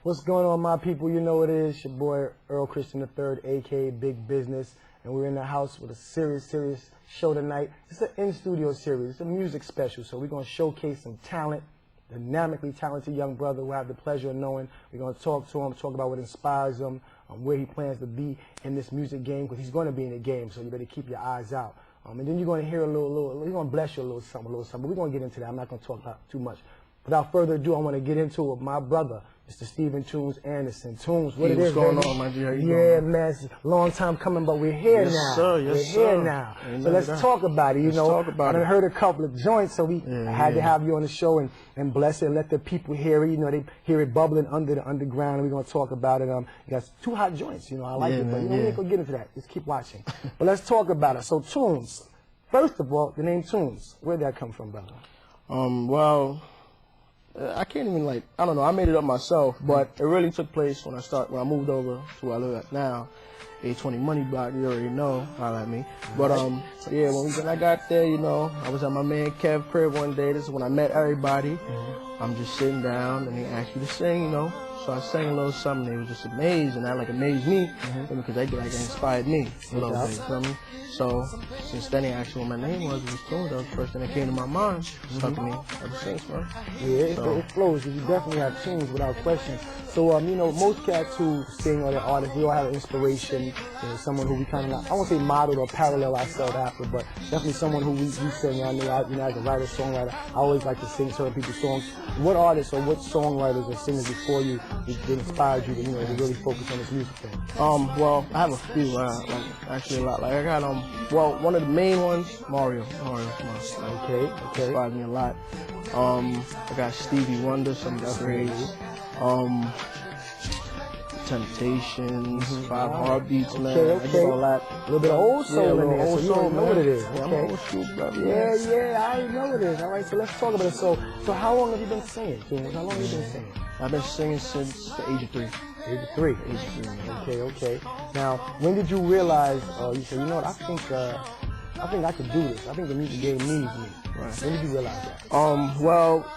What's going on, my people? You know what it is. Your boy Earl Christian III, a.k.a. Big Business. And we're in the house with a serious show tonight. It's an in-studio series. It's a music special. So we're going to showcase some talent, dynamically talented young brother who I have the pleasure of knowing. We're going to talk to him, talk about what inspires him, where he plans to be in this music game, because he's going to be in the game, so you better keep your eyes out. And then you're going to hear we're going to bless you a little something, but we're going to get into that. I'm not going to talk about too much. Without further ado, I want to get into it with my brother, Mr. Stephen Tunes Anderson. Tunes, what it is, what's going on, my G? How you doing? Man, it's a long time coming, but we're here now. Sir, we're here now. So let's talk about it. You know, I done heard a couple of joints, so I had to have you on the show and bless it and let the people hear it. You know, they hear it bubbling under the underground, and we're going to talk about it. You got two hot joints, you know, I like it, but you know, we ain't going to get into that. Just keep watching. But let's talk about it. So Tunes, first of all, the name Tunes, where'd that come from, brother? Well, I can't even I don't know, I made it up myself, but it really took place when I moved over to where I live at now, 820 Money Block, you already know, holla at me. But yeah, when I got there, you know, I was at my man Kev crib one day. This is when I met everybody. I'm just sitting down and they asked me to sing, you know. So I sang a little something. They was just amazed, and that amazed me because they inspired me a little bit, you feel me? So since then they asked me what my name was. It was Tunes. That was the first thing that came to my mind. Stuck to me ever since, man. Yeah, it flows. You definitely have tunes without question. So you know, most cats who sing or they're artists, we all have an inspiration. You know, someone who we kind of I won't say modeled or parallel ourselves after, but definitely someone who we sing. I know, you know, as a writer, songwriter, I always like to sing certain people's songs. What artists or what songwriters or singers before you that inspired you to, you know, to really focus on this music thing? Well, I have a few, actually a lot. I got well, one of the main ones, Mario. Okay. Inspired me a lot. I got Stevie Wonder, some of the greats. Temptations, Five Heartbeats, man. Okay. I get all that. A little bit of old soul in there, so you don't know what it is. Yeah, I'm old school, brother. Yeah, I know what it is. All right, so let's talk about it. So how long have you been singing? How long have you been singing? I've been singing since the age of 3. Age of 3. Okay. Now, when did you realize? You said, you know what? I think I could do this. I think the music game needs me. Right. When did you realize that? Well,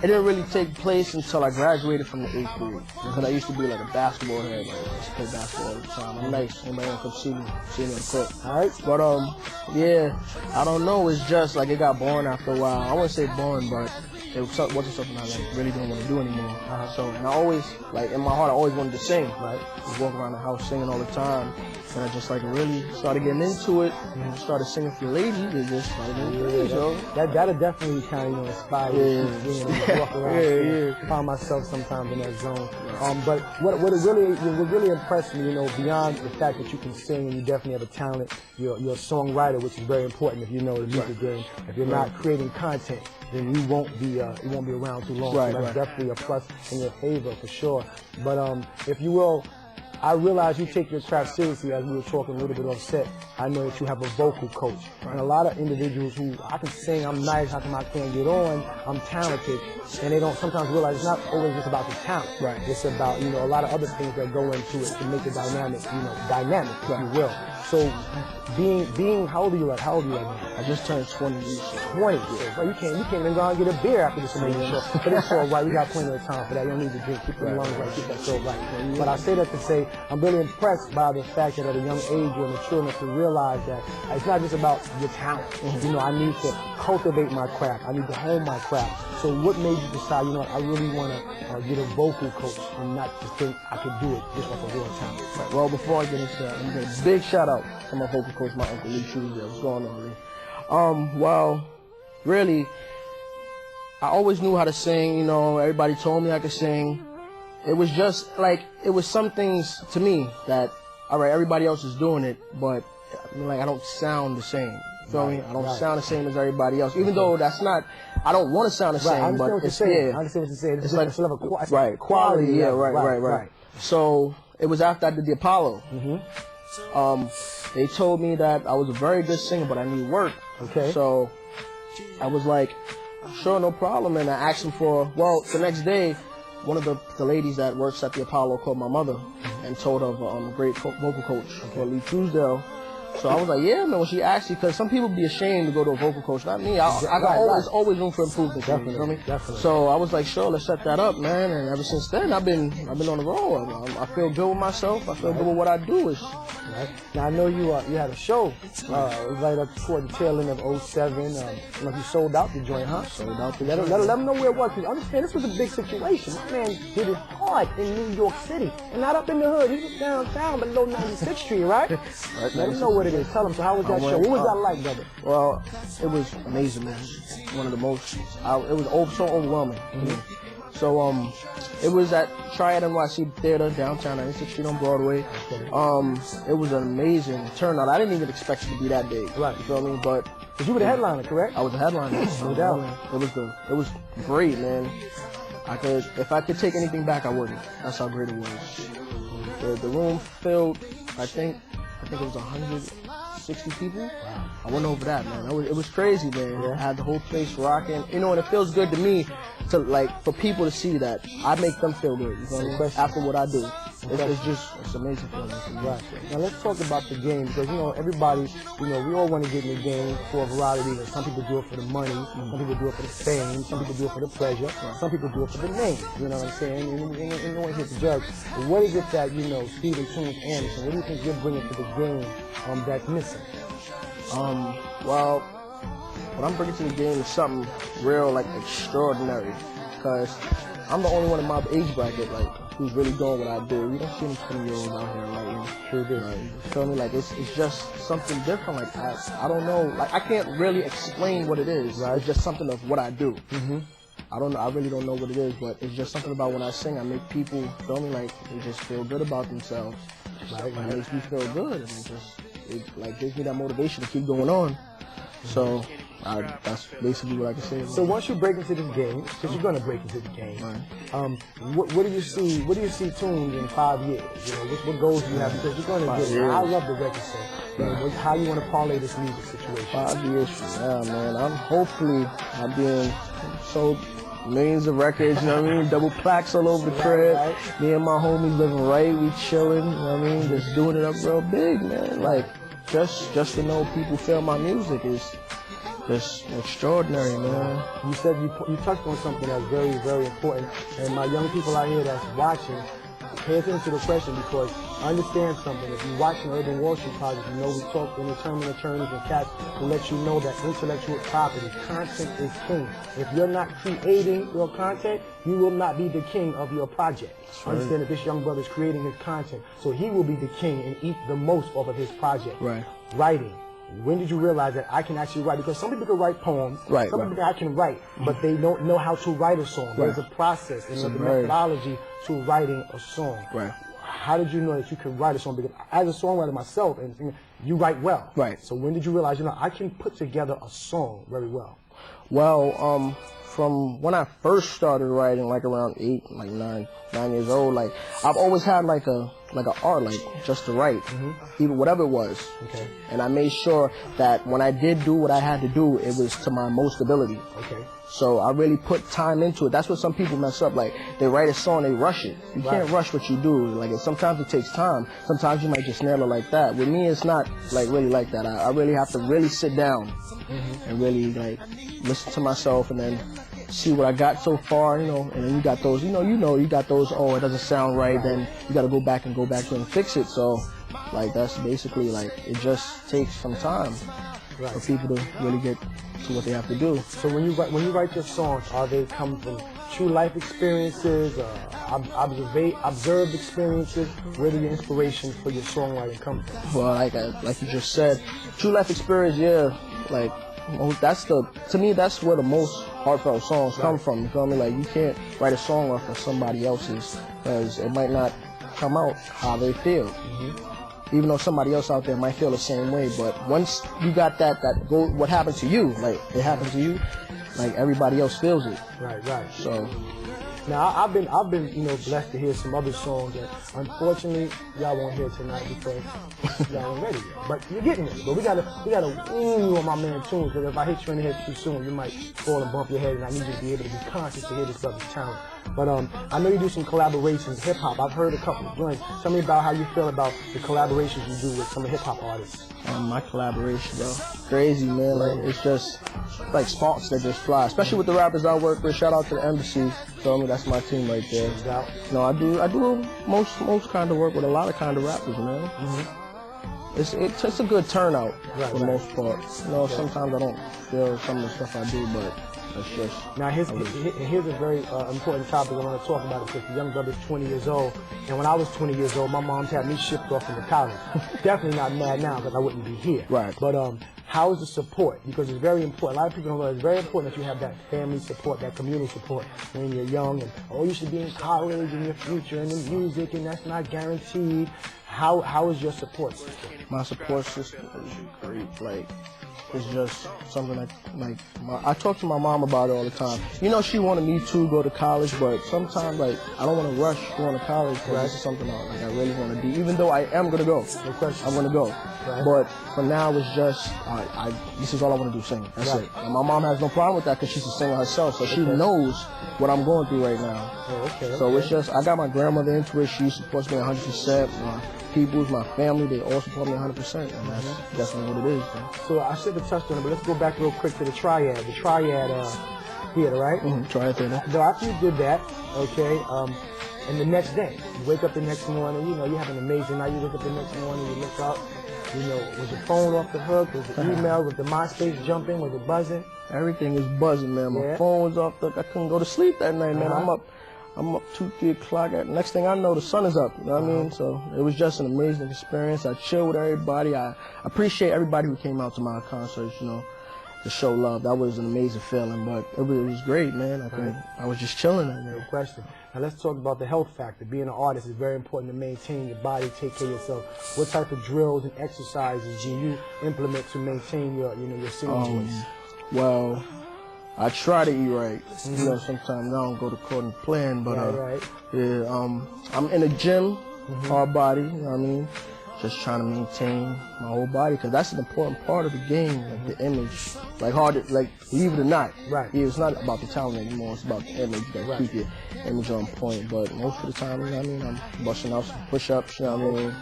it didn't really take place until I graduated from the 8th grade. Because I used to be a basketball head. I used to play basketball all the time. I'm nice. Anybody want to come see me on the court? All right. But yeah, I don't know. It's just it got boring after a while. I wouldn't say boring, but it wasn't something I really didn't want to do anymore. So, and I always, in my heart, I always wanted to sing. Right. Just walk around the house singing all the time. And I just really started getting into it. Started singing for ladies. It just that'll definitely kind of inspire you. Walk around. Find myself sometimes in that zone. But what really impressed me, you know, beyond the fact that you can sing and you definitely have a talent, you're a songwriter, which is very important if you know the music game. If you're not creating content, then you won't be around too long. So that's definitely a plus in your favor for sure. But if you will, I realize you take your craft seriously. As we were talking a little bit off set, I know that you have a vocal coach. And a lot of individuals who, I can sing, I'm nice, how come I can't get on, I'm talented, and they don't sometimes realize it's not always just about the talent. Right. It's about, you know, a lot of other things that go into it to make it dynamic, if you will. So being how old are you right now? I just turned 20 years. 20 years. Right, you can't even go out and get a beer after this amazing show. But it's all right. We got plenty of time for that. You don't need to drink. Keep your lungs right. Keep that throat right. But I say that to say I'm really impressed by the fact that at a young age you're mature enough to realize that it's not just about your talent. You know, I need to cultivate my craft. I need to hone my craft. So what made you decide, you know what, I really want to get a vocal coach and not just think I could do it just like a real talent? Right. Well, before I get into that, I'm going to give a big shout out to my vocal coach, my Uncle Lee Truesdale. What's going on, Lee? Well, really, I always knew how to sing. You know, everybody told me I could sing. It was just it was some things to me that, all right, everybody else is doing it, but I don't sound the same. Feel me? I don't sound the same as everybody else, even though that's not. I don't want to sound the same. I understand what you're saying. I understand what you're saying. It's like sort of a quality. Yeah, right. So it was after I did the Apollo. They told me that I was a very good singer, but I need work. Okay. So I was like, sure, no problem. And I asked him the next day, one of the ladies that works at the Apollo called my mother and told her of a great vocal coach called Lee Truesdale. So I was like, yeah, man, when she asked you, because some people be ashamed to go to a vocal coach. Not me. I got always room for improvement. Definitely, you know what I mean? Definitely. So I was like, sure, let's set that up, man. And ever since then, I've been on the roll. I feel good with myself. I feel good with what I do. Right. Now I know you had a show right up toward the tail end of '07. You sold out the joint, huh? Sold out the joint. Let them know where it was. Because understand, this was a big situation. My man did it hard in New York City, and not up in the hood. He was downtown below 96th Street, right? Let them know what it is. Tell them. So how was that show? What was that like, brother? Well, it was amazing, man. One of the most. It was so overwhelming. So it was at Triad NYC Theater downtown 96th Street on Broadway. It was an amazing turnout. I didn't even expect it to be that big. Right. You feel me? But you were the headliner, correct? I was the headliner. No doubt. It was great, man. If I could take anything back, I wouldn't. That's how great it was. The room filled. I think it was 160 people. Wow. I went over that, man. It was crazy, man. Yeah. I had the whole place rocking. You know, and it feels good to me for people to see that I make them feel good. You know what I mean? After what I do. It's amazing feeling. Right. Now let's talk about the game, because everybody, we all want to get in the game for a variety of reasons. Some people do it for the money, some people do it for the fame, some people do it for the pleasure, some people do it for the name. You know what I'm saying? And no one here to judge. But what is it that Stephen Tunes Anderson? What do you think you're bringing to the game that's missing? Well, what I'm bringing to the game is something real, like extraordinary, because I'm the only one in my age bracket, like, who's really doing what I do. We don't see any 20-year-olds out here writing. Sure do. You feel me? Like, it's just something different. Like, I don't know. Like, I can't really explain what it is. Right. It's just something of what I do. I don't know. I really don't know what it is, but it's just something about when I sing. I make people, feel me, like, they just feel good about themselves. Right. It makes me feel good, and it gives me that motivation to keep going on. So that's basically what I can say. So once you break into this game, because you're going to break into the game, what do you see? What do you see Tunes in 5 years? What goals do you have? Because you're going to get it. I love the record set. How you want to parlay this music situation? 5 years from now, man, I'm being sold millions of records. You know what I mean? Double plaques all over the crib. Right. Me and my homies living right. We chilling. You know what I mean? Just doing it up real big, man. Like. Just to know people feel my music is just extraordinary, man. You said you touched on something that's very, very important, and my young people out here that's watching, pay attention to the question, because understand something. If you watch an Urban Wall Street project, we talk in the attorneys and cats will let you know that intellectual property, content is king. If you're not creating your content, you will not be the king of your project. Right. Understand that this young brother is creating his content, so he will be the king and eat the most off of his project. Right. Writing. When did you realize that I can actually write? Because some people can write poems, some people think I can write, but they don't know how to write a song. There's a process and a methodology to writing a song. Right. How did you know that you could write a song? Because as a songwriter myself, and you write well. Right. So when did you realize, I can put together a song very well? Well, from when I first started writing, like around 9 years old, like I've always had like a art, like just to write, even whatever it was. Okay. And I made sure that when I did do what I had to do, it was to my most ability. Okay. So I really put time into it. That's what some people mess up. Like they write a song, they rush it. You can't rush what you do. Like sometimes it takes time. Sometimes you might just nail it like that. With me, it's not like really like that. I really have to really sit down and really like listen to myself and then see what I got so far, and then you got those, you got those, oh, it doesn't sound right, then you got to go back and fix it. So, like, that's basically, like, it just takes some time for people to really get to what they have to do. So when you write your songs, are they come from true life experiences, observed experiences? Where do your inspiration for your songwriting come from? Well, like you just said, true life experience, like, to me, that's where the most heartfelt songs come from. You feel me? Like, you can't write a song off of somebody else's, because it might not come out how they feel. Even though somebody else out there might feel the same way, but once you got that go, what happened to you, like it happened to you, like everybody else feels it. Right. So. Now I've been blessed to hear some other songs that unfortunately y'all won't hear tonight because y'all ain't ready yet. But you're getting ready. But we gotta wean you on my man Tunes, because if I hit you in the head too soon, you might fall and bump your head, and I need you to be able to be conscious to hear this brother's talent. But I know you do some collaborations, hip hop. I've heard a couple of joints. Tell me about how you feel about the collaborations you do with some hip hop artists. My collaboration, bro, crazy, man. Like, it's just like sparks that just fly. Especially with the rappers I work with. Shout out to the embassy. Feel me? That's my team right there. No, I do most kind of work with a lot of kind of rappers, man. It's a good turnout for the most part. You know, sometimes I don't feel some of the stuff I do, but that's just. Now here's a very important topic I want to talk about, because the young brother's 20 years old, and when I was 20 years old, my mom had me shipped off into college. Definitely not mad now, because I wouldn't be here. Right. But how is the support? Because it's very important. A lot of people don't know it's very important that you have that family support, that community support when you're young, and you should be in college in your future and in music, and that's not guaranteed. How is your support system? My support system is great. Like, it's just something that, like, I talk to my mom about it all the time. You know, she wanted me to go to college, but sometimes, like, I don't want to rush going to college, because this is something I really want to do. Even though I am going to go. No question. I'm going to go. Right. But for now, it's just, this is all I want to do, sing. That's it. And my mom has no problem with that, because she's a singer herself, so she knows what I'm going through right now. So it's just, I got my grandmother into it. She supports me 100%. My peoples, my family, they all support me 100%, and that's definitely what it is. Man. So I should have touched on it, but let's go back real quick to the Triad. The Triad theater, right? Triad theater. So after you did that, okay, and the next day, you wake up the next morning, you know, you have an amazing night. You wake up the next morning, you look up, you know, was your phone off the hook? Was the email? Was the MySpace jumping? Was it buzzing? Everything is buzzing, man. My phone was off the hook. I couldn't go to sleep that night, man. I'm up 2, 3 o'clock. Next thing I know, the sun is up. You know what I mean? So it was just an amazing experience. I chilled with everybody. I appreciate everybody who came out to my concerts, you know, to show love. That was an amazing feeling, but it was great, man. I was just chilling that night. No question. Now let's talk about the health factor. Being an artist is very important to maintain your body, take care of yourself. What type of drills and exercises do you implement to maintain your singing voice? Well, I try to eat right. You know, sometimes I don't go according to plan, but I'm in the gym, hard body, you know what I mean? Just trying to maintain my whole body, because that's an important part of the game, like the image. Like believe it or not, it's not about the talent anymore, it's about the image. You gotta keep your image on point, but most of the time, you know what I mean, I'm busting out some push-ups, you know what I mean?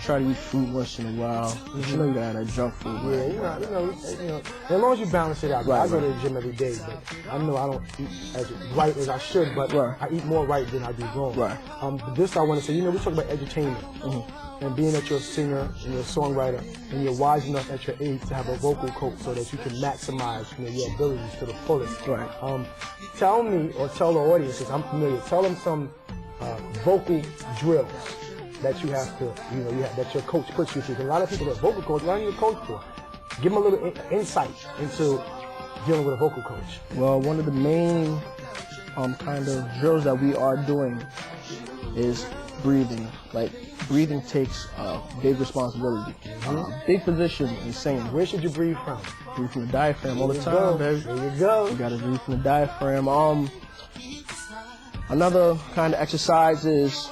Try to eat fruit once in a while. But you know you gotta have that junk food. Right? Yeah, you know, as long as you balance it out. I go to the gym every day, but I know I don't eat as right as I should, but I eat more right than I do wrong. This I want to say, you know, we talk about edutainment. And being that you're a singer and you're a songwriter and you're wise enough at your age to have a vocal coach so that you can maximize your abilities to the fullest. Tell me, or tell the audience, because I'm familiar, tell them some vocal drills that you have to, that your coach puts you through. A lot of people are vocal coach, what are you a coach for? Give them a little insight into dealing with a vocal coach. Well, one of the main kind of drills that we are doing is breathing. Like, breathing takes a big responsibility. Big position in singing. Where should you breathe from? Breathe from the diaphragm all the time, baby. There you go. You gotta breathe from the diaphragm. Another kind of exercise is,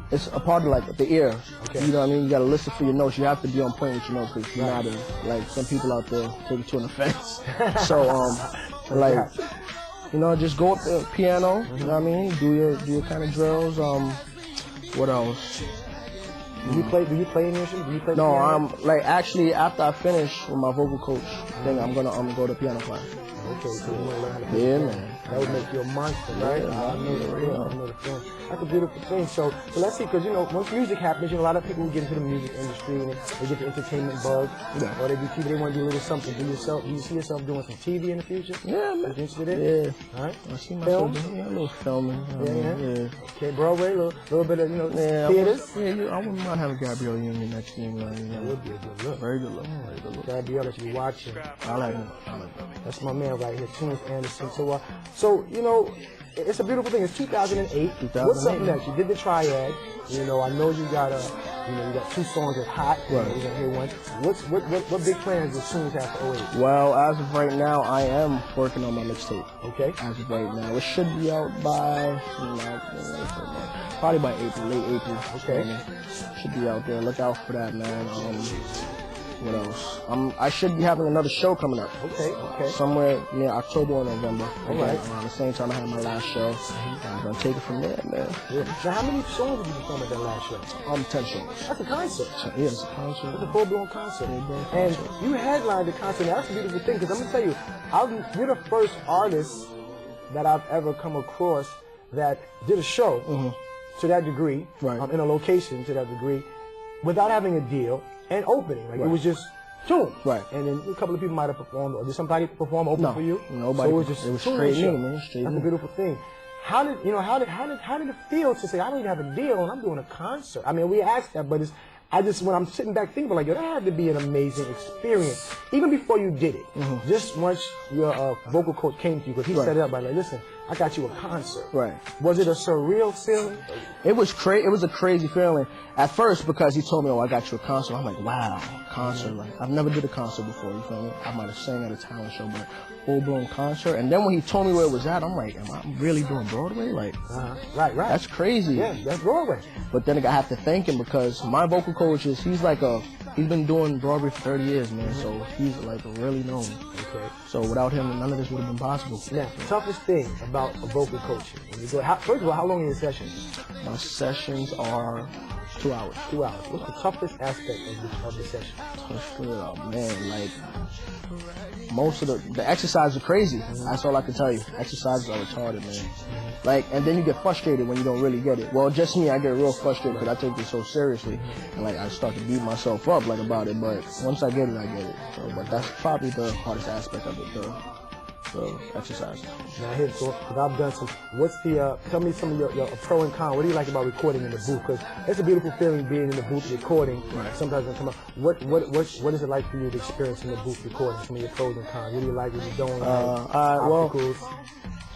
it's a part of like the ear. You know what I mean? You gotta listen for your notes. You have to be on point with your notes, because you're not like some people out there take it to an offense. So like, you know, just go up the piano. You know what I mean? Do your kind of drills. What else? Do you play any instrument? Do you play No, piano? I'm like, actually, after I finish with my vocal coach thing, I'm gonna go to piano class. Okay, so you want to learn how to play piano. Man. That would make you a monster, right? I know the feeling. That's a beautiful thing. So let's see, because, you know, once music happens, you know, a lot of people get into the music industry and they get the entertainment bug, or they do TV, they want to do a little something. Do you see yourself doing some TV in the future? Yeah, man. You interested in it? Yeah. All right. I see myself doing a little filming. Yeah. Okay, Broadway, a little bit of, theaters. I wouldn't mind having Gabrielle Union next to me. That would be a good look. Very good look. Gabrielle that you be watching. I like him. That's my man right here, Tunis Anderson. So you know, it's a beautiful thing. It's 2008. What's up next? You did the Triad. You know, I know you got you got 2 songs that's hot. We're gonna hear one. What big plans does Tunis have for 08? Well, as of right now, I am working on my mixtape. Okay. As of right now, it should be out by probably by April, late April. Okay. Should be out there. Look out for that, man. What else? I should be having another show coming up. Okay, okay. Somewhere near October or November. All right. Around the same time I had my last show. I'm gonna take it from there, man. Yeah. Now, how many songs did you perform at that last show? 10 shows. That's a concert. Yeah, it's a concert. It's a full-blown concert. Full-blown And concert. you headlined the concert. Now, that's a beautiful thing, because I'm gonna tell you, you're the first artist that I've ever come across that did a show to that degree, Right. In a location to that degree, without having a deal and opening. Like, it was just tune. Right. And then a couple of people might have performed, or did somebody perform open for you? Nobody. So it was just it was tune straight show. me, man. Straight That's me. a beautiful thing. How did it feel to say, I don't even have a deal and I'm doing a concert? I mean, we asked that, but when I'm sitting back thinking, like, yo, that had to be an amazing experience, even before you did it. Just once your vocal coach came to you, because he set it up by like, listen, I got you a concert. Right. Was it a surreal feeling? It was It was a crazy feeling at first because he told me, "Oh, I got you a concert." I'm like, "Wow, concert! Like I've never did a concert before." You feel me? I might have sang at a talent show, but full-blown concert. And then when he told me where it was at, I'm like, "Am I really doing Broadway? Like, Right. that's crazy." Yeah, that's Broadway. But then I have to thank him because my vocal coach he's been doing Broadway for 30 years, man. So he's like really known. Okay. So without him, none of this would have been possible. Now, toughest thing about a vocal coaching. When you go, first of all, how long are your sessions? My sessions are 2 hours. 2 hours. What's the toughest aspect of the session? Oh man, like most of the exercises are crazy. That's all I can tell you. Exercises are retarded, man. Like, and then you get frustrated when you don't really get it. Well, just me, I get real frustrated because I take this so seriously, and like I start to beat myself up like about it. But once I get it, I get it. So, but that's probably the hardest aspect of it, the exercise. Now here's because I've done some. Tell me some of your pro and con. What do you like about recording in the booth? Because it's a beautiful feeling being in the booth recording. Right. Sometimes when come up. What is it like for you to experience in the booth recording? Some of your pros and cons. What do you like? What you don't like? Obstacles.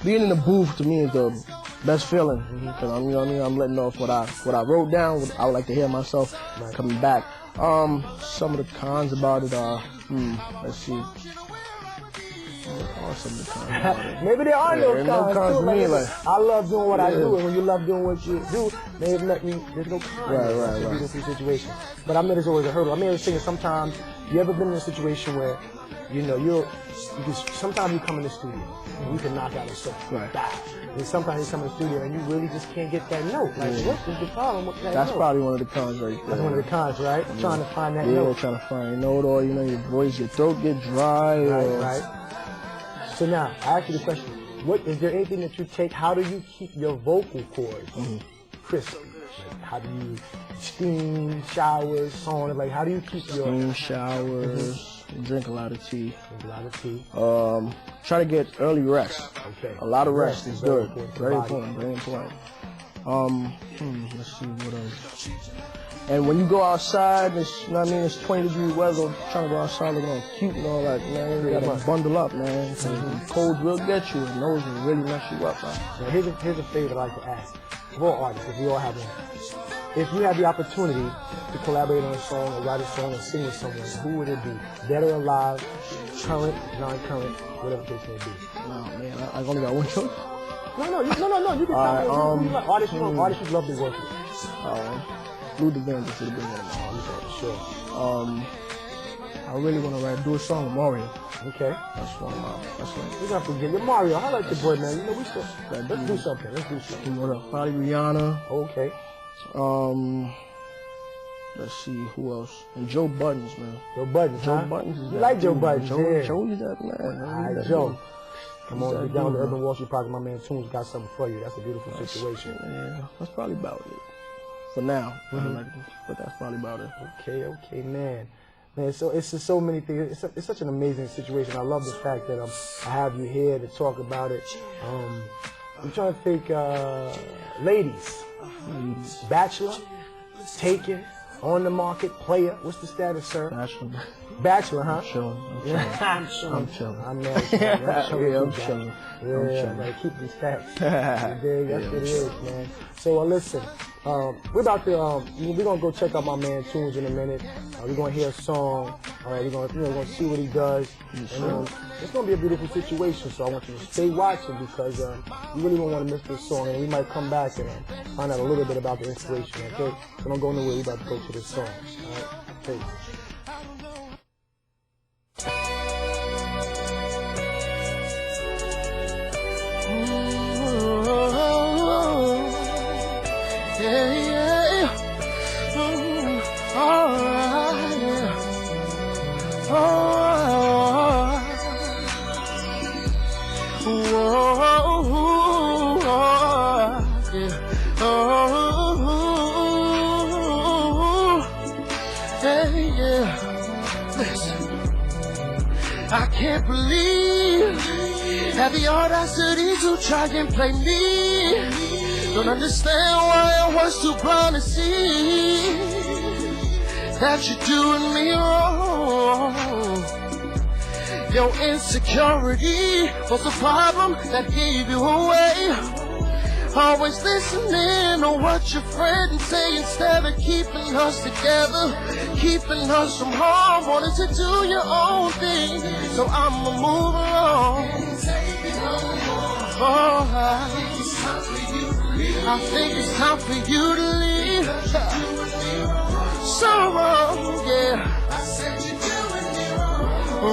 Being in the booth to me is the best feeling because I'm letting off what I wrote down. What I would like to hear myself coming back. Some of the cons about it are let's see. Maybe there are no cons. To me, like, I love doing what I do, and when you love doing what you do, there's no cons. Right. It's a beautiful situation. But I mean, there's always a hurdle. I mean, I was thinking sometimes, you ever been in a situation where, sometimes you come in the studio and you can knock out a song. Right. And sometimes you come in the studio and you really just can't get that note. Like, what is the problem with that That's note? probably one of the cons right there. That's one of the cons, right? Yeah. Trying to find that note. Trying to find a note, or your voice, your throat get dry. Right. So now, I ask you the question, is there anything that you take, how do you keep your vocal cords crispy? Like, how do you steam, showers, so on? Like, how do you keep your... Steam, showers, drink a lot of tea. Try to get early rest. Okay. A lot of rest is good. Very important. Let's see what else. And when you go outside, it's 20-degree weather, trying to go outside looking all cute and all that, man, you gotta bundle up, man. The cold will get you, and those will really mess you up, man. Now, here's a favor I like to ask. We're all artists, if we all have one. If you had the opportunity to collaborate on a song, or write a song, and sing with someone, who would it be? Dead or alive, current, non-current, whatever the case may be. Oh, man, I only got one choice. No, you can tell me. Artists you love to work with. Luther Vandross would have been one of my Sure. I really want to do a song with Mario. Okay. That's one of my. We're gonna forget your Mario. I like your boy, man. We still. Let's do something. What up? Probably Rihanna. Okay. Let's see who else. And Joe Buttons, man. Joe Buttons. Joe Buttons. You like Joe Buttons? Joe is that man. All right, Joe. Come on, get down to Urban Wall Street Project. My man Tunes got something for you. That's a beautiful situation. Yeah, that's probably about it. For now, but that's probably about it. Okay, man. So it's just so many things. It's such an amazing situation. I love the fact that I have you here to talk about it. I'm trying to think, ladies, bachelor, taken, on the market, player. What's the status, sir? Bachelor, huh? I'm chilling. I'm chilling. I'm married. I'm chilling. Yeah, gotta keep these facts. That's what it is, man. So listen, we're about to we're gonna go check out my man Tunes in a minute. We're gonna hear a song. All right, we're gonna see what he does. And it's gonna be a beautiful situation. So I want you to stay watching because you really don't want to miss this song. And we might come back and find out a little bit about the inspiration. Okay, so don't go nowhere. We're about to go to this song. All right, peace. can't believe have the audacity to try and play me. Don't understand why I was too blind to see that you're doing me wrong. Your insecurity was the problem that gave you away. Always listening to what your friends say instead of keeping us together, keeping us from harm. Wanted to do your own thing, so I'ma move along. Oh, I think it's time for you to leave. So wrong, yeah. I said you're doing me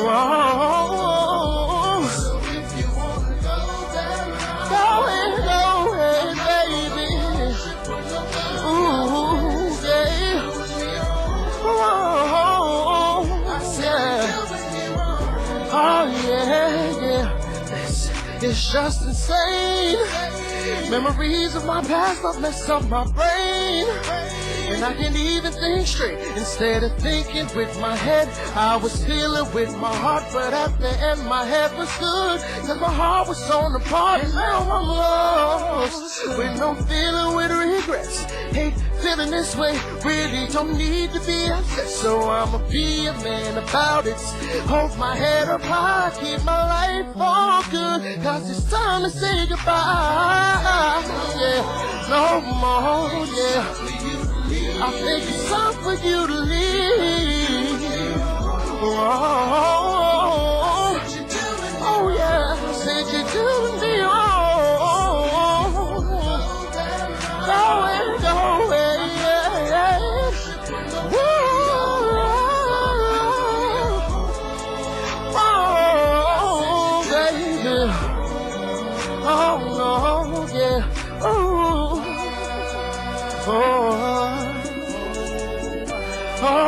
wrong. So if you wanna go that route, go ahead, baby. Ooh, yeah. Oh, yeah. Oh, yeah, yeah. It's just insane. Memories of my past have messed up my brain, and I can't even think straight. Instead of thinking with my head, I was feeling with my heart. But at the end, my head was good, cause my heart was torn apart. And now I'm lost, with no feeling, with regrets. Hate feeling this way, really don't need to be upset. So I'ma be a man about it. Hold my head up high, keep my life all good, cause it's time to say goodbye. Yeah, no more, yeah. I think it's time for you to leave. Oh yeah, said you're doing me wrong. Go away, yeah. Oh, baby. Oh no, yeah. Oh, yeah. Oh,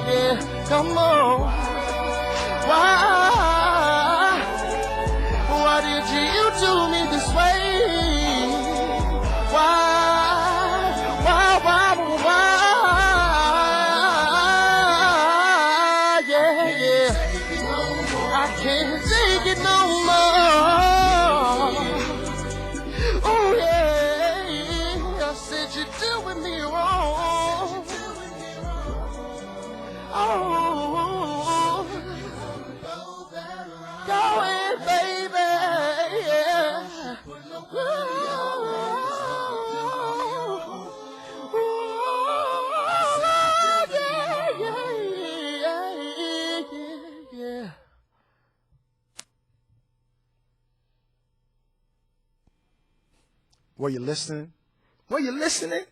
yeah. Come on. Why did you do me this way? Why? Yeah. I can't take it no more. Oh yeah, I said you're doing me wrong. Oh, go ahead, baby. Yeah. Yeah. Were you listening? Were you listening?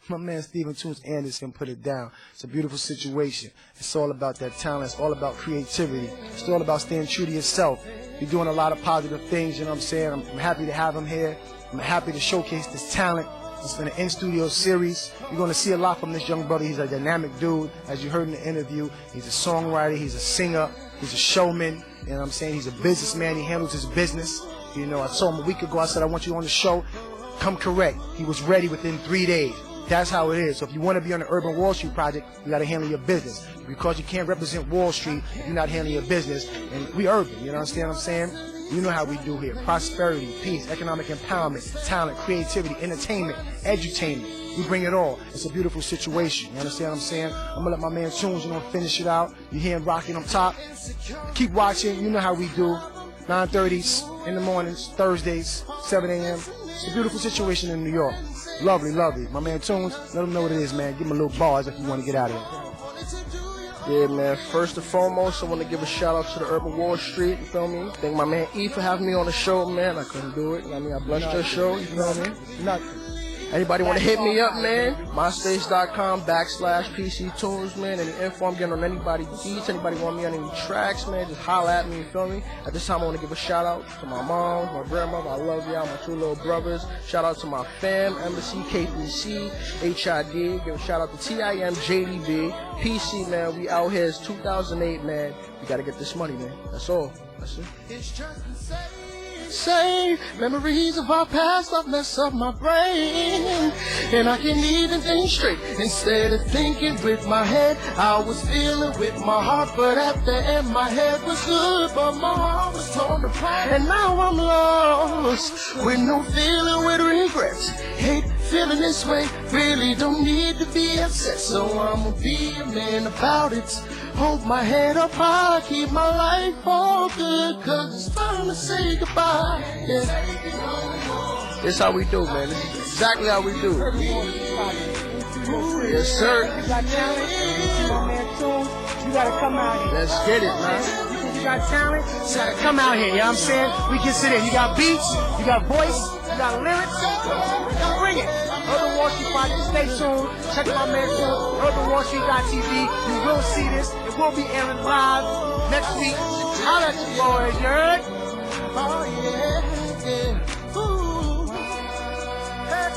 My man Stephen Tunes Anderson put it down. It's a beautiful situation. It's all about that talent. It's all about creativity. It's all about staying true to yourself. You're doing a lot of positive things, you know what I'm saying? I'm happy to have him here. I'm happy to showcase this talent. It's been an in-studio series. You're going to see a lot from this young brother. He's a dynamic dude, as you heard in the interview. He's a songwriter. He's a singer. He's a showman. You know what I'm saying? He's a businessman. He handles his business. You know, I told him a week ago, I said, I want you on the show. Come correct. He was ready within 3 days. That's how it is. So if you want to be on the Urban Wall Street project, you got to handle your business. Because you can't represent Wall Street, you're not handling your business. And we urban, you understand what I'm saying? You know how we do here. Prosperity, peace, economic empowerment, talent, creativity, entertainment, edutainment. We bring it all. It's a beautiful situation. You understand what I'm saying? I'm going to let my man Tunes, finish it out. You hear him rocking on top. Keep watching. You know how we do. 9:30s in the mornings, Thursdays, 7 a.m. It's a beautiful situation in New York. Lovely, lovely. My man Tunes, let him know what it is, man. Give him a little bars if you want to get out of it. Yeah, man. First and foremost, I want to give a shout out to the Urban Wall Street. You feel me? Thank my man E for having me on the show, man. I couldn't do it. I mean, I blessed your show. You feel me? Nothing. Anybody want to hit me up, man? MySpace.com/PCTunes, man. Any info I'm getting on anybody beats, anybody want me on any tracks, man, just holla at me, you feel me? At this time, I want to give a shout out to my mom, my grandmother, I love y'all, my two little brothers. Shout out to my fam, Embassy, KPC, HID. Give a shout out to TIM, JDB, PC, man. We out here. It's 2008, man. We got to get this money, man. That's all. That's it. say memories of our past have messed up my brain, and I can't even think straight. Instead of thinking with my head, I was feeling with my heart, but at the end my head was good, but my heart was torn apart. And now I'm lost with no feeling, with regrets. Hate feeling this way, really don't need to be upset, so I'ma be a man about it. Hold my head up high, keep my life all good, cause it's time to say goodbye. Yeah. This is how we do, man. This is exactly how we do. Yes, sir. You got talent. My man Tune, you gotta come out here. Let's get it, man. You got talent, you gotta come out here, you know what I'm saying? We can sit in. You got beats, you got voice, you got lyrics. Bring it. UrbanWallStreet Project, stay tuned. Check my man Tune, UrbanWallStreet.tv. You will see this. It will be airing live next week. I'll let you boys, you heard? Oh, yeah, yeah. Ooh. Hey.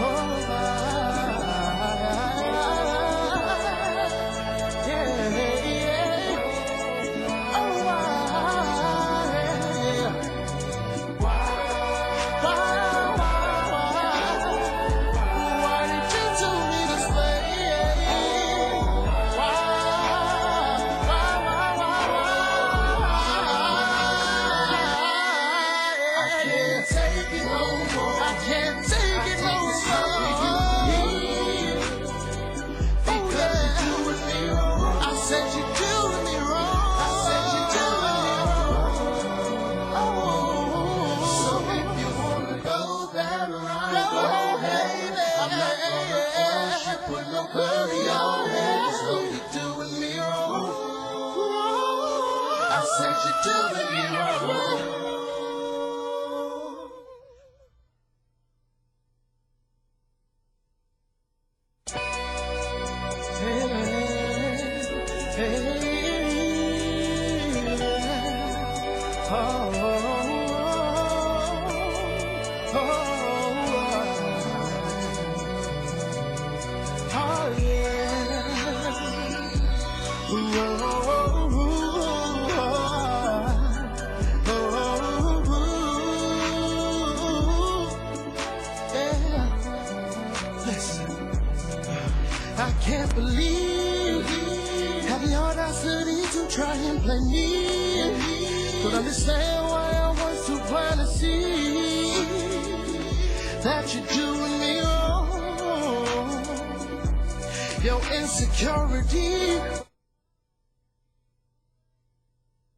Oh, I can't believe have the audacity to try and play me. Don't understand why I was too blind to see that you're doing me wrong. Your insecurity